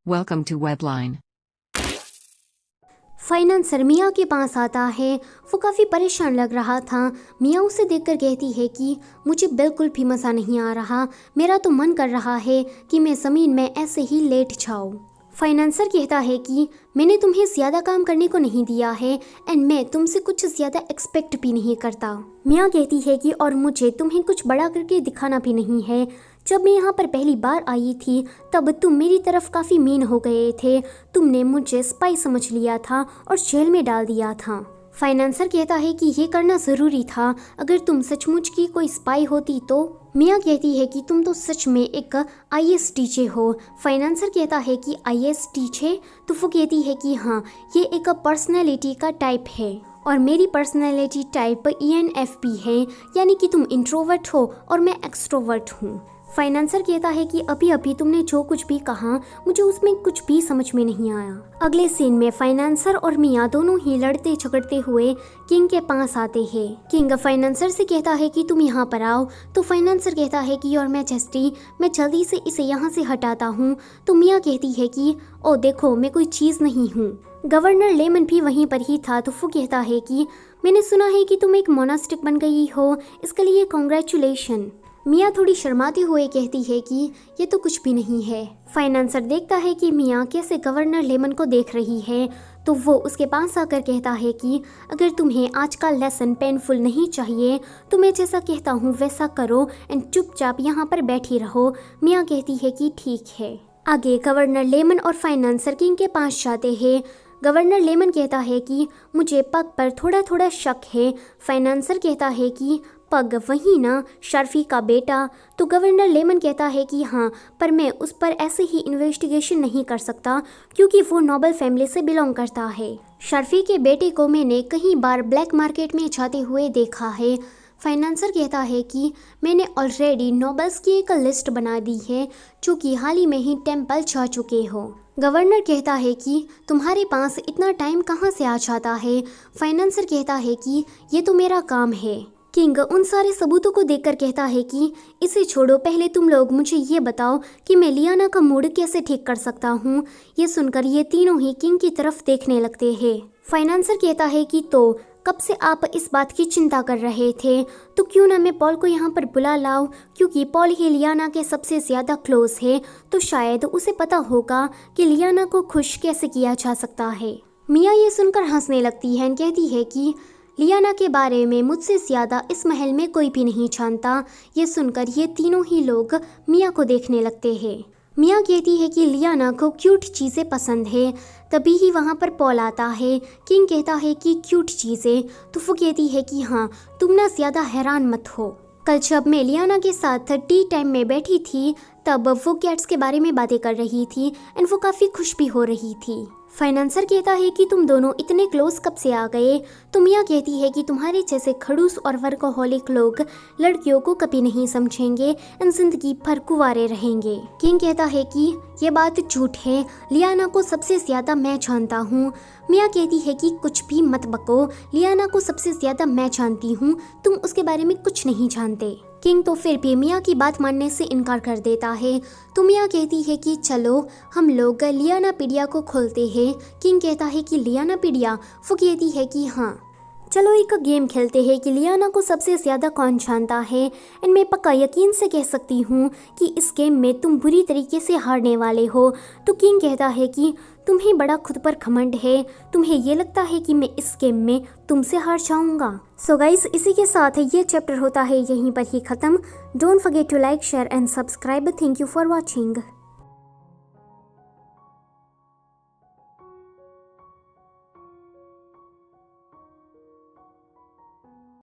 Welcome to Webline. Financer मियाँ के पास आता है। वो काफ़ी परेशान लग रहा था। मियाँ उसे देखकर कहती है कि मुझे बिल्कुल भी मज़ा नहीं आ रहा, मेरा तो मन कर रहा है कि मैं ज़मीन में ऐसे ही लेट जाऊँ। फाइनेंसर कहता है कि मैंने तुम्हें ज़्यादा काम करने को नहीं दिया है एंड मैं तुमसे कुछ ज़्यादा एक्सपेक्ट भी नहीं करता। मियाँ कहती है कि और मुझे तुम्हें कुछ बड़ा करके दिखाना भी नहीं है। जब मैं यहाँ पर पहली बार आई थी तब तुम मेरी तरफ काफ़ी मीन हो गए थे। तुमने मुझे स्पाई समझ लिया था और जेल में डाल दिया था। फाइनेंसर कहता है कि ये करना ज़रूरी था, अगर तुम सचमुच की कोई स्पाई होती तो। मियाँ कहती है कि तुम तो सच में एक IAS टीचर हो। फाइनेंसर कहता है कि IAS टीचर, तो वो कहती है कि हाँ, ये एक पर्सनैलिटी का टाइप है और मेरी पर्सनैलिटी टाइप ENFP है, यानी कि तुम इंट्रोवर्ट हो और मैं एक्सट्रोवर्ट हूँ। फाइनेंसर कहता है कि अभी अभी तुमने जो कुछ भी कहा मुझे उसमें कुछ भी समझ में नहीं आया। अगले सीन में फाइनेंसर और मियाँ दोनों ही लड़ते झगड़ते हुए किंग के पास आते हैं। किंग फाइनेंसर से कहता है कि तुम यहाँ पर आओ, तो फाइनेंसर कहता है कि योर मैजेस्टी, मैं जल्दी से इसे यहाँ से हटाता हूँ। तो मियाँ कहती है कि ओ देखो, मैं कोई चीज़ नहीं हूँ। गवर्नर लेमन भी वहीं पर ही था, तो वो कहता है कि मैंने सुना है कि तुम एक मोनास्टिक बन गई हो, इसके लिए कॉन्ग्रेचुलेशन। मियाँ थोड़ी शर्माते हुए कहती है कि ये तो कुछ भी नहीं है। फाइनेंसर देखता है कि मियाँ कैसे गवर्नर लेमन को देख रही है, तो वो उसके पास आकर कहता है कि अगर तुम्हें आज का लेसन पेनफुल नहीं चाहिए तो मैं जैसा कहता हूँ वैसा करो एंड चुपचाप यहाँ पर बैठी रहो। मियाँ कहती है कि ठीक है। आगे गवर्नर लेमन और फाइनेंसर किंग के पास जाते हैं। गवर्नर लेमन कहता है कि मुझे पग पर थोड़ा थोड़ा शक है। फाइनेंसर कहता है कि पग वही ना, शर्फी का बेटा। तो गवर्नर लेमन कहता है कि हाँ, पर मैं उस पर ऐसे ही इन्वेस्टिगेशन नहीं कर सकता क्योंकि वो नोबल फैमिली से बिलोंग करता है। शर्फी के बेटे को मैंने कई बार ब्लैक मार्केट में जाते हुए देखा है। फाइनेंसर कहता है कि मैंने ऑलरेडी नोबल्स की एक लिस्ट बना दी है जो कि हाल ही में ही टेम्पल जा चुके हो। गवर्नर कहता है कि तुम्हारे पास इतना टाइम कहाँ से आ जाता है। फाइनेंसर कहता है कि ये तो मेरा काम है। किंग उन सारे सबूतों को देखकर कहता है कि इसे छोड़ो, पहले तुम लोग मुझे ये बताओ कि मैं लियाना का मूड कैसे ठीक कर सकता हूँ। ये सुनकर ये तीनों ही किंग की तरफ देखने लगते हैं। फाइनेंसर कहता है कि तो कब से आप इस बात की चिंता कर रहे थे, तो क्यों ना मैं पॉल को यहाँ पर बुला लाऊं, क्योंकि पॉल ही लियाना के सबसे ज़्यादा क्लोज है, तो शायद उसे पता होगा कि लियाना को खुश कैसे किया जा सकता है। मियाँ ये सुनकर हंसने लगती है और कहती है कि लियाना के बारे में मुझसे ज़्यादा इस महल में कोई भी नहीं जानता। ये सुनकर ये तीनों ही लोग मियाँ को देखने लगते हैं। मियाँ कहती है कि लियाना को क्यूट चीज़ें पसंद है। तभी ही वहाँ पर पॉल आता है। किंग कहता है कि क्यूट चीज़ें, तो वो कहती है कि हाँ, तुम ना ज़्यादा हैरान मत हो। कल जब मैं लियाना के साथ टी टाइम में बैठी थी तब वो कैट्स के बारे में बातें कर रही थी एंड वो काफ़ी खुश भी हो रही थी। फाइनेंसर कहता है कि तुम दोनों इतने क्लोज कब से आ गए। तो मियाँ कहती है कि तुम्हारे जैसे खड़ूस और वर्कोहॉलिक लोग लड़कियों को कभी नहीं समझेंगे एंड जिंदगी भर कुंवारे रहेंगे। किंग कहता है कि ये बात झूठ है, लियाना को सबसे ज़्यादा मैं जानता हूँ। मियाँ कहती है कि कुछ भी मत बको, लियाना को सबसे ज़्यादा मैं जानती हूँ, तुम उसके बारे में कुछ नहीं जानते। किंग तो फिर भी मियाँ की बात मानने से इनकार कर देता है। तो मियाँ कहती है कि चलो हम लोग लियाना पीडिया को खोलते हैं। किंग कहता है कि लियाना पीडिया, वो कहती है कि हाँ, चलो एक गेम खेलते हैं कि लियाना को सबसे ज़्यादा कौन जानता है एंड मैं पक्का यकीन से कह सकती हूँ कि इस गेम में तुम बुरी तरीके से हारने वाले हो। तो किंग कहता है कि तुम्हें बड़ा खुद पर घमंड है, तुम्हें ये लगता है कि मैं इस गेम में तुमसे हार जाऊँगा। सो गाइस, इसी के साथ ये चैप्टर होता है यहीं पर ही ख़त्म। Don't forget to like, share and subscribe. Thank you for watching.